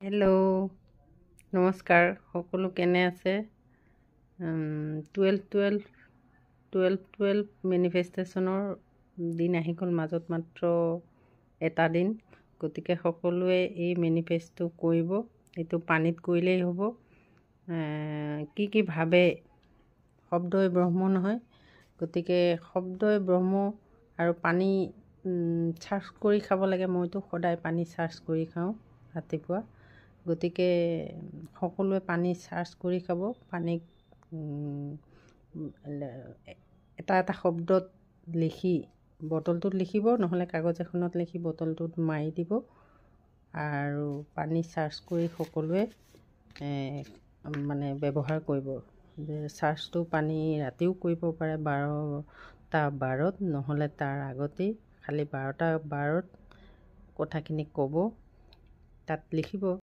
Hello', নমস্কাৰ। সকলো কেনে আছে? 12/12 মেনিফেষ্টেশ্যনৰ দিন আহি গ'ল, মাজত মাত্ৰ এটা দিন। গতিকে সকলোৱে এই মেনিফেষ্টটো কৰিব। এইটো পানীত কৰিলেই হ'ব। কি ভাবে, শব্দই ব্ৰহ্ম নহয়। গতিকে শব্দই ব্ৰহ্ম আৰু পানী চাৰ্জ কৰি খাব লাগে। মইতো সদায় পানী চাৰ্জ কৰি খাওঁ ৰাতিপুৱা। গতিকে সকলোৱে পানী চাৰ্জ কৰি খাব। পানীক এটা শব্দত লিখি বটলটোত লিখিব, নহ'লে কাগজ এখনত লিখি বটলটোত মাৰি দিব আৰু পানী চাৰ্জ কৰি সকলোৱে ব্যৱহাৰ কৰিব। চাৰ্জটো পানী ৰাতিও কৰিব পাৰে 12টা 12ত, নহ'লে তাৰ আগতেই খালি 12টা 12ত কথাখিনি ক'ব, তাত লিখিব